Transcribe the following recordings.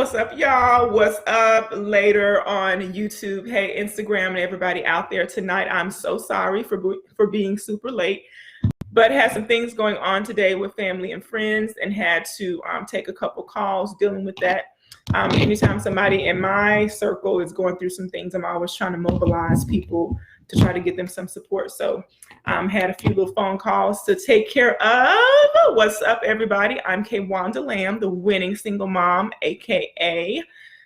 What's up, y'all? What's up later on YouTube? Hey, Instagram and everybody out there tonight. I'm so sorry for being super late, but had some things going on today with family and friends and had to take a couple calls dealing with that. Anytime somebody in my circle is going through some things, I'm always trying to mobilize people to try to get them some support. So had a few little phone calls to take care of. What's up, everybody? I'm Kwanda Lamb, the winning single mom, AKA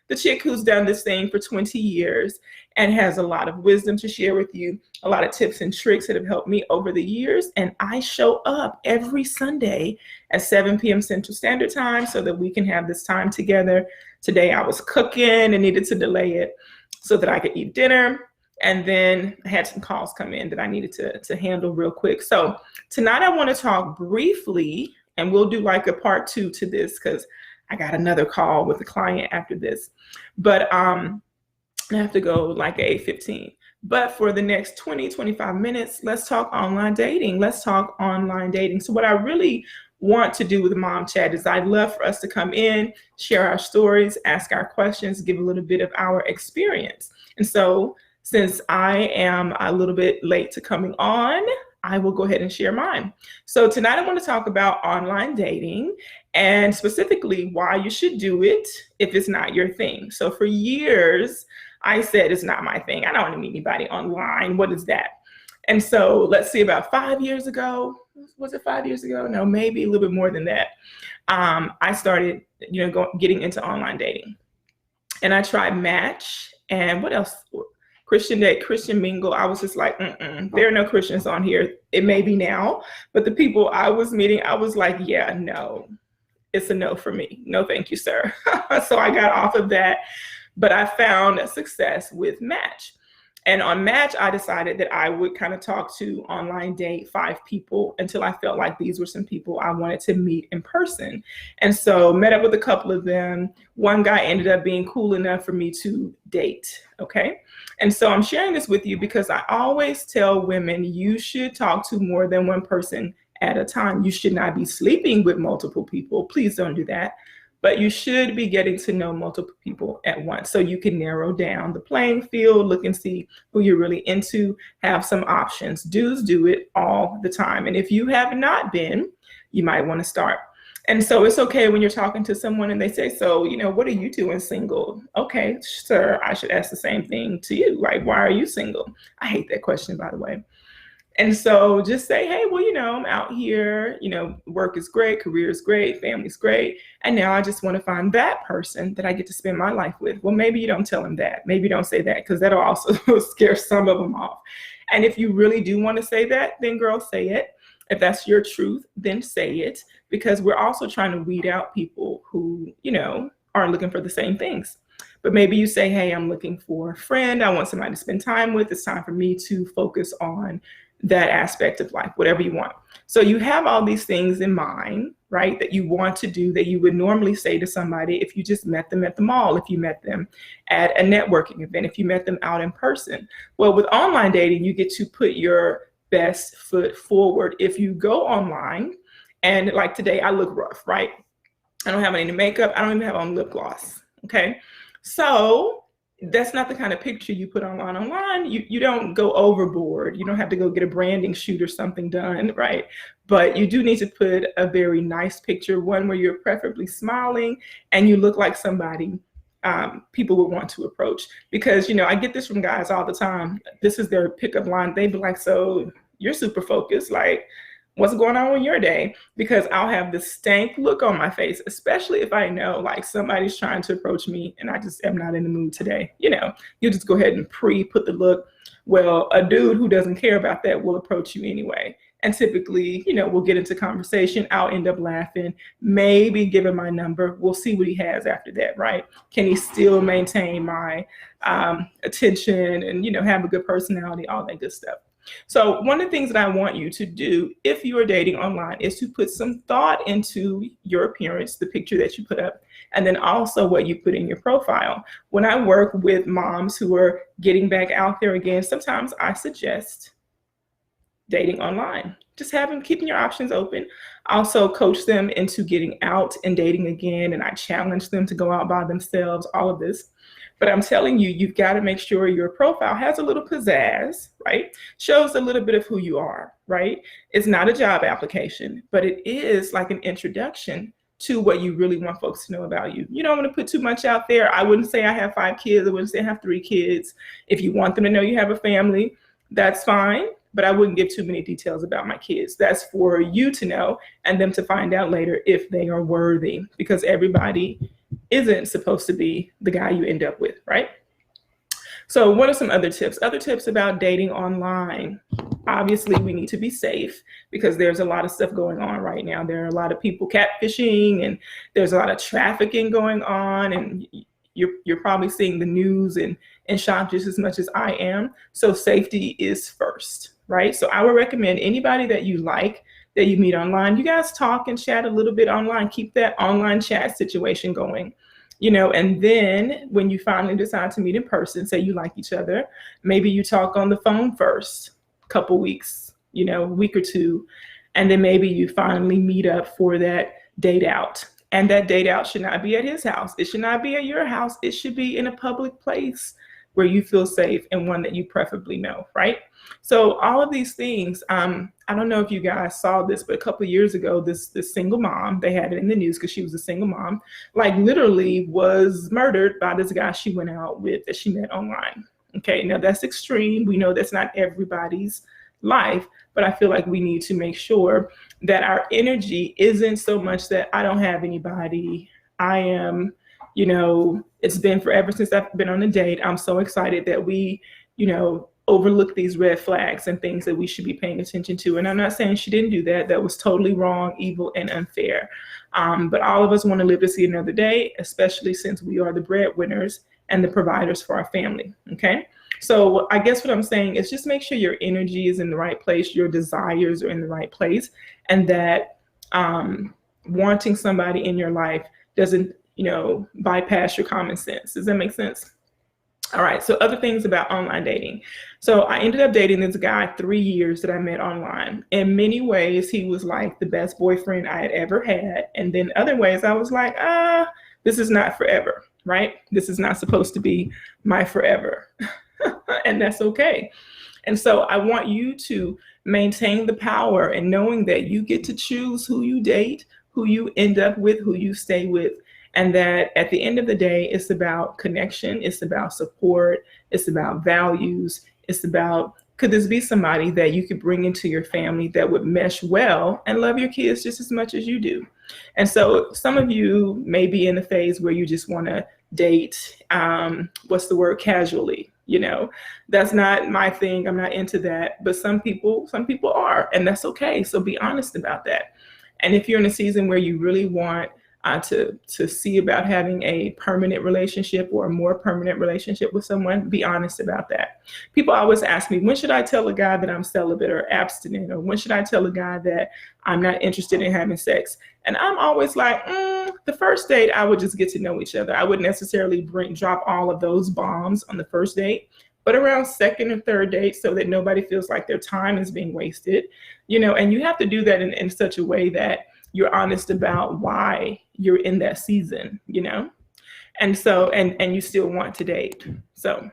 the chick who's done this thing for 20 years and has a lot of wisdom to share with you, a lot of tips and tricks that have helped me over the years. And I show up every Sunday at 7 p.m. Central Standard Time so that we can have this time together. Today I was cooking and needed to delay it so that I could eat dinner. And then I had some calls come in that I needed to handle real quick. So tonight I want to talk briefly, and we'll do like a part 2 to this because I got another call with a client after this. But I have to go like at 8:15. But for the next 20, 25 minutes, let's talk online dating. Let's talk online dating. So what I really want to do with Mom Chat is I'd love for us to come in, share our stories, ask our questions, give a little bit of our experience. And so since I am a little bit late to coming on, I will go ahead and share mine. So tonight I want to talk about online dating and specifically why you should do it if it's not your thing. So for years, I said it's not my thing. I don't want to meet anybody online. What is that? And so let's see, about 5 years ago, was it 5 years ago? No, maybe a little bit more than that. I started, getting into online dating. And I tried Match and what else? Christian Date, Christian Mingle. I was just like, there are no Christians on here. It may be now, but the people I was meeting, I was like, yeah, no, it's a no for me. No, thank you, sir. So I got off of that, but I found a success with Match. And on Match, I decided that I would kind of talk to online date 5 people until I felt like these were some people I wanted to meet in person. And so met up with a couple of them. One guy ended up being cool enough for me to date, okay? And so I'm sharing this with you because I always tell women you should talk to more than one person at a time. You should not be sleeping with multiple people. Please don't do that. But you should be getting to know multiple people at once so you can narrow down the playing field, look and see who you're really into, have some options. Dudes do it all the time. And if you have not been, you might want to start. And so it's okay when you're talking to someone and they say, so, what are you doing single? Okay, sir, I should ask the same thing to you. Like, why are you single? I hate that question, by the way. And so just say, hey, well, I'm out here, work is great, career is great, family's great. And now I just want to find that person that I get to spend my life with. Well, maybe you don't tell them that. Maybe you don't say that because that'll also scare some of them off. And if you really do want to say that, then girl, say it. If that's your truth, then say it, because we're also trying to weed out people who, aren't looking for the same things. But maybe you say, hey, I'm looking for a friend. I want somebody to spend time with. It's time for me to focus on that aspect of life, whatever you want. So you have all these things in mind, right, that you want to do that you would normally say to somebody if you just met them at the mall, if you met them at a networking event, if you met them out in person. Well, with online dating, you get to put your best foot forward. If you go online and like today, I look rough, right? I don't have any makeup. I don't even have on lip gloss. Okay. So that's not the kind of picture you put online. You don't go overboard. You don't have to go get a branding shoot or something done, right? But you do need to put a very nice picture, one where you're preferably smiling and you look like somebody people would want to approach. Because, I get this from guys all the time. This is their pickup line. They be like, so you're super focused. Like, what's going on with your day? Because I'll have this stank look on my face, especially if I know like somebody's trying to approach me and I just am not in the mood today. You just go ahead and put the look. Well, a dude who doesn't care about that will approach you anyway. And typically, we'll get into conversation. I'll end up laughing, maybe give him my number. We'll see what he has after that, right? Can he still maintain my attention and, have a good personality, all that good stuff. So one of the things that I want you to do if you are dating online is to put some thought into your appearance, the picture that you put up, and then also what you put in your profile. When I work with moms who are getting back out there again, sometimes I suggest dating online. just keeping your options open. I also coach them into getting out and dating again, and I challenge them to go out by themselves, all of this. But I'm telling you, you've got to make sure your profile has a little pizzazz, right? Shows a little bit of who you are, right? It's not a job application, but it is like an introduction to what you really want folks to know about you. You don't want to put too much out there. I wouldn't say I have 5 kids. I wouldn't say I have 3 kids. If you want them to know you have a family, that's fine, but I wouldn't give too many details about my kids. That's for you to know and them to find out later if they are worthy, because everybody isn't supposed to be the guy you end up with, right? So what are some other tips? Other tips about dating online. Obviously, we need to be safe because there's a lot of stuff going on right now. There are a lot of people catfishing, and there's a lot of trafficking going on, and you're probably seeing the news and shock just as much as I am. So safety is first, right? So I would recommend anybody that you like, that you meet online, you guys talk and chat a little bit online. Keep that online chat situation going, and then when you finally decide to meet in person, say you like each other, maybe you talk on the phone first, couple weeks, week or two, and then maybe you finally meet up for that date out. And that date out should not be at his house. It should not be at your house. It should be in a public place where you feel safe and one that you preferably know, right? So all of these things, I don't know if you guys saw this, but a couple of years ago, this single mom, they had it in the news because she was a single mom, like literally was murdered by this guy she went out with that she met online. Okay, now that's extreme. We know that's not everybody's life, but I feel like we need to make sure that our energy isn't so much that I don't have anybody. I am, it's been forever since I've been on a date. I'm so excited that we, overlook these red flags and things that we should be paying attention to. And I'm not saying she didn't do that. That was totally wrong, evil, and unfair. But all of us want to live to see another day, especially since we are the breadwinners and the providers for our family, okay? So I guess what I'm saying is just make sure your energy is in the right place, your desires are in the right place, and that wanting somebody in your life doesn't, bypass your common sense. Does that make sense? All right, so other things about online dating. So I ended up dating this guy 3 years that I met online. In many ways, he was like the best boyfriend I had ever had. And then other ways, I was like, this is not forever, right? This is not supposed to be my forever. And that's okay. And so I want you to maintain the power and knowing that you get to choose who you date, who you end up with, who you stay with. And that at the end of the day, it's about connection, it's about support, it's about values, it's about, could this be somebody that you could bring into your family that would mesh well and love your kids just as much as you do? And so some of you may be in the phase where you just want to date, casually. That's not my thing. I'm not into that. But some people are, and that's okay. So be honest about that. And if you're in a season where you really want to see about having a permanent relationship or a more permanent relationship with someone, be honest about that. People always ask me, when should I tell a guy that I'm celibate or abstinent? Or when should I tell a guy that I'm not interested in having sex? And I'm always like, the first date, I would just get to know each other. I wouldn't necessarily drop all of those bombs on the first date, but around second and third date so that nobody feels like their time is being wasted, and you have to do that in such a way that you're honest about why you're in that season, and so, and you still want to date. So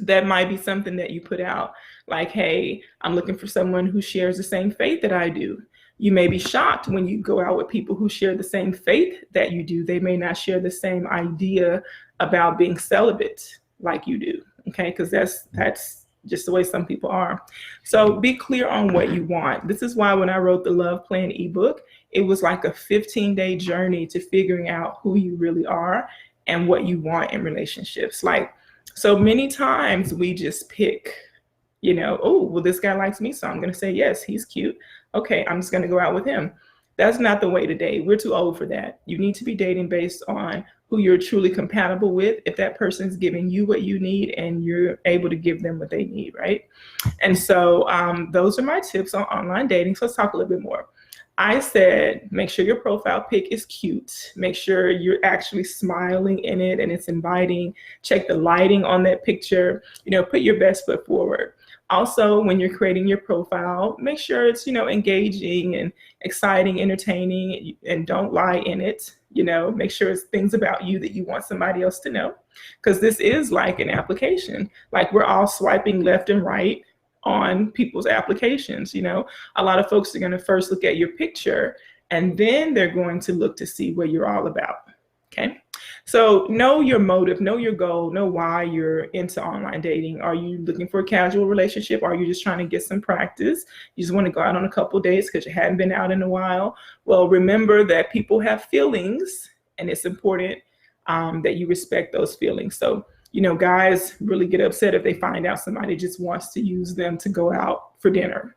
that might be something that you put out like, hey, I'm looking for someone who shares the same faith that I do. You may be shocked when you go out with people who share the same faith that you do. They may not share the same idea about being celibate like you do, okay? Because that's just the way some people are. So be clear on what you want. This is why when I wrote the Love Plan ebook, it was like a 15-day journey to figuring out who you really are and what you want in relationships. Like, so many times we just pick, oh, well, this guy likes me, so I'm going to say, yes, he's cute. Okay, I'm just going to go out with him. That's not the way to date. We're too old for that. You need to be dating based on who you're truly compatible with, if that person's giving you what you need and you're able to give them what they need, right? And so those are my tips on online dating. So let's talk a little bit more. I said, make sure your profile pic is cute. Make sure you're actually smiling in it and it's inviting. Check the lighting on that picture. Put your best foot forward. Also, when you're creating your profile, make sure it's, engaging and exciting, entertaining, and don't lie in it. Make sure it's things about you that you want somebody else to know, because this is like an application. Like, we're all swiping left and right on people's applications. A lot of folks are going to first look at your picture, and then they're going to look to see what you're all about. Okay. So know your motive, know your goal, know why you're into online dating. Are you looking for a casual relationship? Are you just trying to get some practice? You just want to go out on a couple of days because you hadn't been out in a while? Well, remember that people have feelings, and it's important that you respect those feelings. So, guys really get upset if they find out somebody just wants to use them to go out for dinner,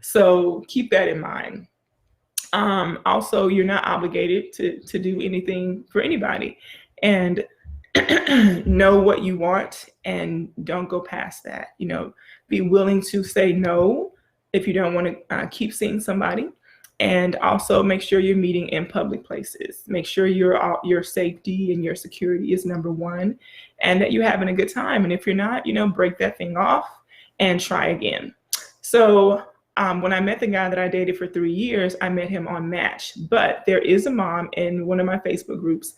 So keep that in mind. Also, you're not obligated to do anything for anybody, and know what you want and don't go past that. Be willing to say no if you don't want to keep seeing somebody, and also make sure you're meeting in public places. Make sure your safety and your security is number one, and that you're having a good time. And if you're not, break that thing off and try again. So when I met the guy that I dated for 3 years, I met him on Match. But there is a mom in one of my Facebook groups,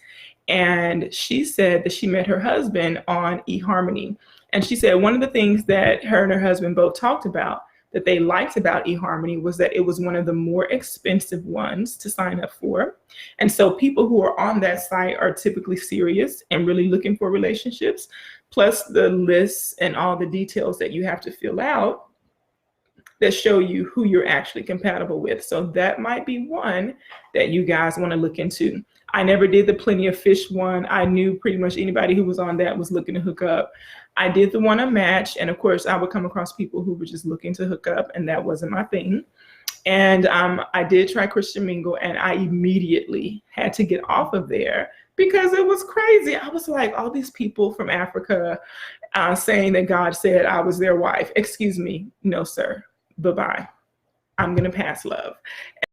and she said that she met her husband on eHarmony. And she said one of the things that her and her husband both talked about that they liked about eHarmony was that it was one of the more expensive ones to sign up for. And so people who are on that site are typically serious and really looking for relationships, plus the lists and all the details that you have to fill out that show you who you're actually compatible with. So that might be one that you guys want to look into. I never did the Plenty of Fish one. I knew pretty much anybody who was on that was looking to hook up. I did the one on Match, and of course I would come across people who were just looking to hook up, and that wasn't my thing. And I did try Christian Mingle, and I immediately had to get off of there because it was crazy. I was like, all these people from Africa saying that God said I was their wife. Excuse me, no sir. Bye-bye. I'm going to pass love.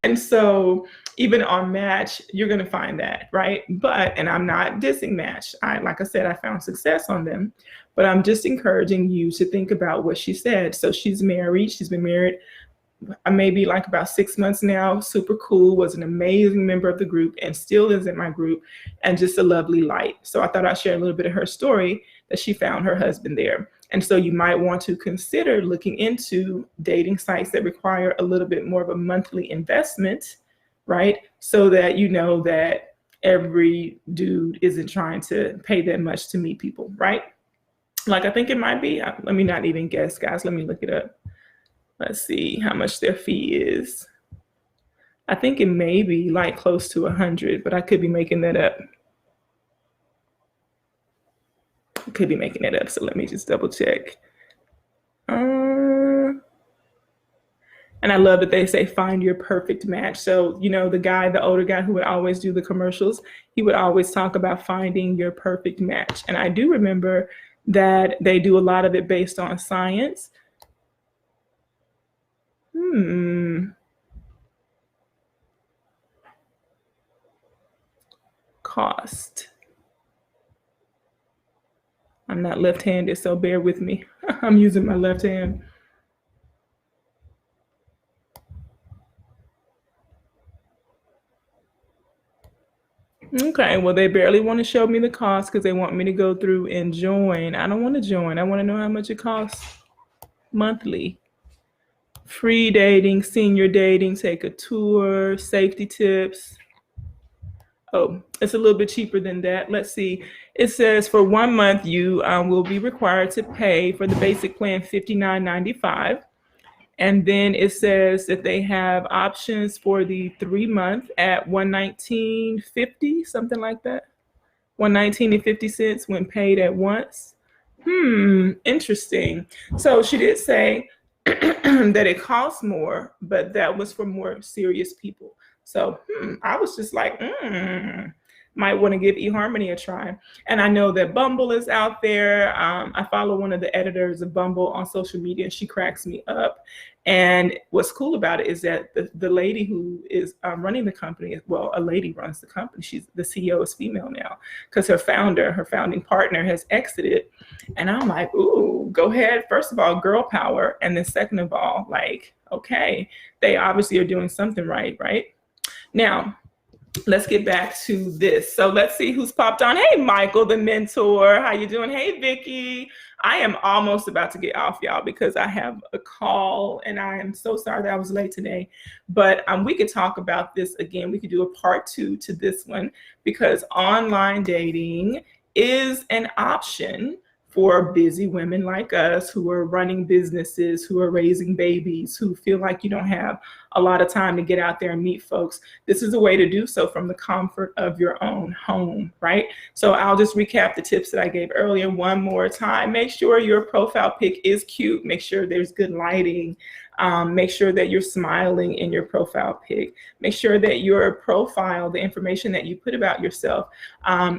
And so even on Match, you're going to find that, right? And I'm not dissing Match. Like I said, I found success on them, but I'm just encouraging you to think about what she said. So she's married. She's been married maybe like about 6 months now. Super cool, was an amazing member of the group and still is in my group, and just a lovely light. So I thought I'd share a little bit of her story that she found her husband there. And so you might want to consider looking into dating sites that require a little bit more of a monthly investment, right? So that you know that every dude isn't trying to pay that much to meet people, right? Like I think it might be, let me not even guess, guys, let me look it up. Let's see how much their fee is. I think it may be like close to 100, but I could be making that up. Could be making it up, so let me just double check. And I love that they say find your perfect match. So the older guy who would always do the commercials, he would always talk about finding your perfect match. And I do remember that they do a lot of it based on science. Cost. I'm not left-handed, so bear with me. I'm using my left hand. Okay, well, they barely want to show me the cost because they want me to go through and join. I don't want to join. I want to know how much it costs monthly. Free dating, senior dating, take a tour, safety tips. Oh, it's a little bit cheaper than that. Let's see. It says for 1 month, you will be required to pay for the basic plan $59.95. And then it says that they have options for the 3 month at $119.50, something like that. $119.50 when paid at once. Interesting. So she did say that it costs more, but that was for more serious people. So I was just like, might want to give eHarmony a try. And I know that Bumble is out there. I follow one of the editors of Bumble on social media, and she cracks me up. And what's cool about it is that the lady who is running the company, well, a lady runs the company. She's the CEO is female now because her founding partner has exited. And I'm like, ooh, go ahead. First of all, girl power. And then second of all, like, okay, they obviously are doing something right, right? Now, let's get back to this. So let's see who's popped on. Hey, Michael, the mentor. How you doing? Hey, Vicky. I am almost about to get off, y'all, because I have a call, and I am so sorry that I was late today. But we could talk about this again. We could do a part 2 to this one, because online dating is an option for busy women like us who are running businesses, who are raising babies, who feel like you don't have a lot of time to get out there and meet folks. This is a way to do so from the comfort of your own home, right? So I'll just recap the tips that I gave earlier one more time. Make sure your profile pic is cute. Make sure there's good lighting. Make sure that you're smiling in your profile pic. Make sure that your profile, the information that you put about yourself,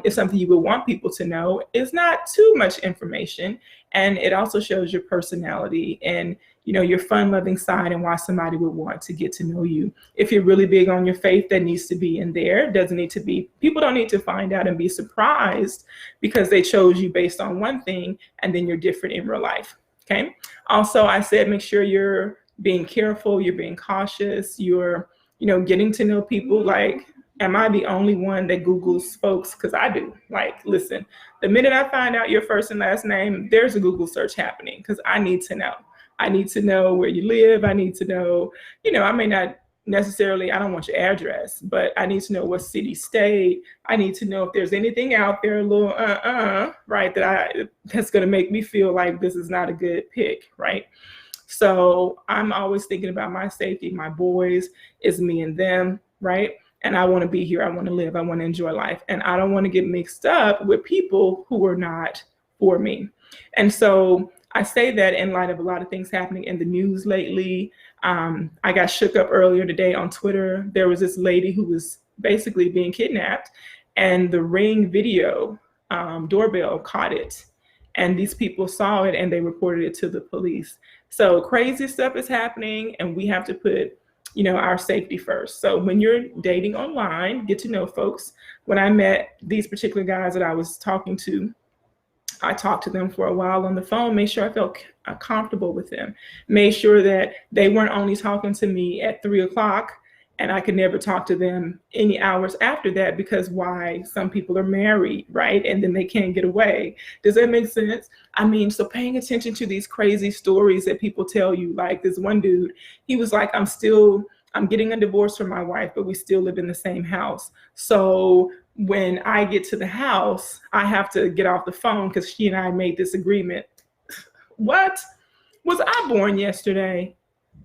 is something you would want people to know. It's not too much information, and it also shows your personality and your fun-loving side and why somebody would want to get to know you. If you're really big on your faith, that needs to be in there. Doesn't need to be. People don't need to find out and be surprised because they chose you based on one thing and then you're different in real life. Okay. Also, I said make sure you're being careful, you're being cautious, you're, getting to know people. Like, am I the only one that Googles folks? Because I do. Like, listen, the minute I find out your first and last name, there's a Google search happening because I need to know. I need to know where you live. I need to know, I may not necessarily, I don't want your address, but I need to know what city, state. I need to know if there's anything out there, a little right, that's going to make me feel like this is not a good pick, right? So I'm always thinking about my safety, my boys, it's me and them, right? And I want to be here. I want to live. I want to enjoy life. And I don't want to get mixed up with people who are not for me. And so I say that in light of a lot of things happening in the news lately. I got shook up earlier today on Twitter. There was this lady who was basically being kidnapped, and the Ring video doorbell caught it. And these people saw it and they reported it to the police. So crazy stuff is happening, and we have to put, our safety first. So when you're dating online, get to know folks. When I met these particular guys that I was talking to, I talked to them for a while on the phone, made sure I felt comfortable with them, made sure that they weren't only talking to me at 3:00 and I could never talk to them any hours after that, because why? Some people are married, right? And then they can't get away. Does that make sense? I mean, so paying attention to these crazy stories that people tell you, like this one dude, he was like, I'm getting a divorce from my wife, but we still live in the same house. So when I get to the house, I have to get off the phone because she and I made this agreement. What? Was I born yesterday?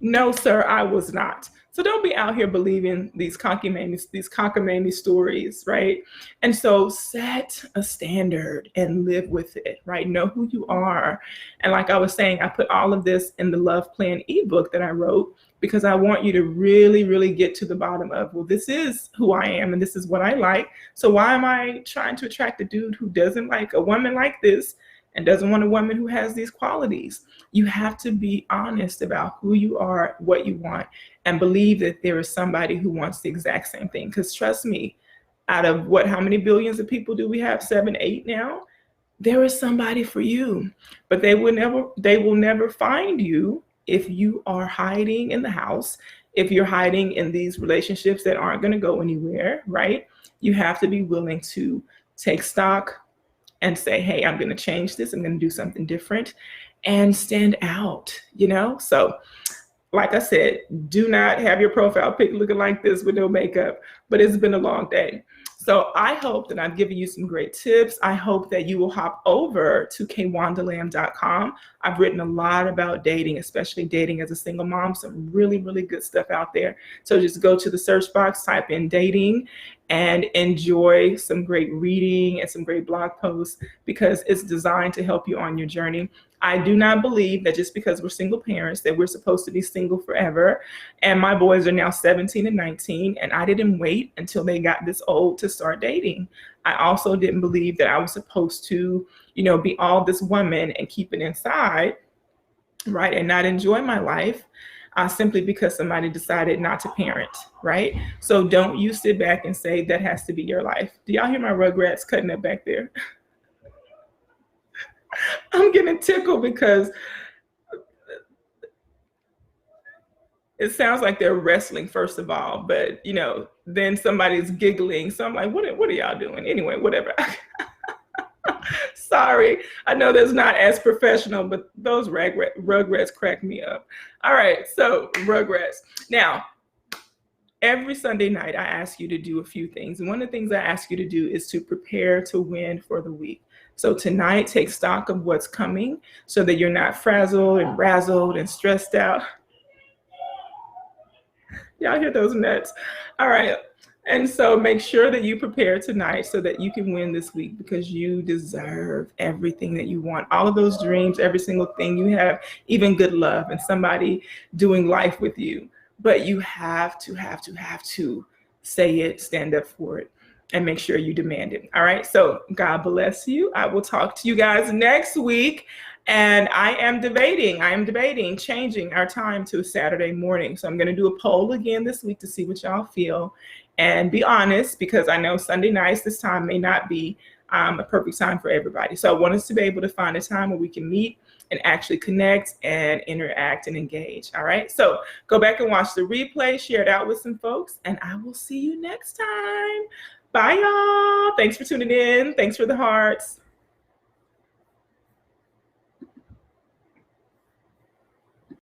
No, sir, I was not. So don't be out here believing these cockamamie stories, right? And so set a standard and live with it, right? Know who you are. And like I was saying, I put all of this in the Love Plan ebook that I wrote because I want you to really, really get to the bottom of, well, this is who I am and this is what I like. So why am I trying to attract a dude who doesn't like a woman like this and doesn't want a woman who has these qualities? You have to be honest about who you are, what you want, and believe that there is somebody who wants the exact same thing. Because trust me, out of how many billions of people do we have? 7, 8 now? There is somebody for you, but they will never find you if you are hiding in the house, if you're hiding in these relationships that aren't going to go anywhere, right? You have to be willing to take stock and say, hey, I'm going to change this. I'm going to do something different and stand out, So like I said, do not have your profile pic looking like this with no makeup, but it's been a long day. So I hope that I've given you some great tips. I hope that you will hop over to kwandalam.com. I've written a lot about dating, especially dating as a single mom, some really, really good stuff out there. So just go to the search box, type in dating, and enjoy some great reading and some great blog posts, because it's designed to help you on your journey. I do not believe that just because we're single parents that we're supposed to be single forever. And my boys are now 17 and 19, and I didn't wait until they got this old to start dating. I also didn't believe that I was supposed to, be all this woman and keep it inside, right, and not enjoy my life simply because somebody decided not to parent, right? So don't you sit back and say that has to be your life. Do y'all hear my Rugrats cutting up back there? I'm getting tickled because it sounds like they're wrestling, first of all, but then somebody's giggling. So I'm like, what are y'all doing? Anyway, whatever. Sorry. I know that's not as professional, but those Rugrats crack me up. All right, so Rugrats. Now, every Sunday night, I ask you to do a few things. And one of the things I ask you to do is to prepare to win for the week. So tonight, take stock of what's coming so that you're not frazzled and razzled and stressed out. Y'all hear those nuts? All right. And so make sure that you prepare tonight so that you can win this week, because you deserve everything that you want. All of those dreams, every single thing you have, even good love and somebody doing life with you. But you have to say it, stand up for it, and make sure you demand it. All right. So God bless you. I will talk to you guys next week. And I am debating changing our time to a Saturday morning. So I'm going to do a poll again this week to see what y'all feel. And be honest, because I know Sunday nights this time may not be a perfect time for everybody. So I want us to be able to find a time where we can meet and actually connect and interact and engage. All right. So go back and watch the replay, share it out with some folks, and I will see you next time. Bye, y'all. Thanks for tuning in. Thanks for the hearts.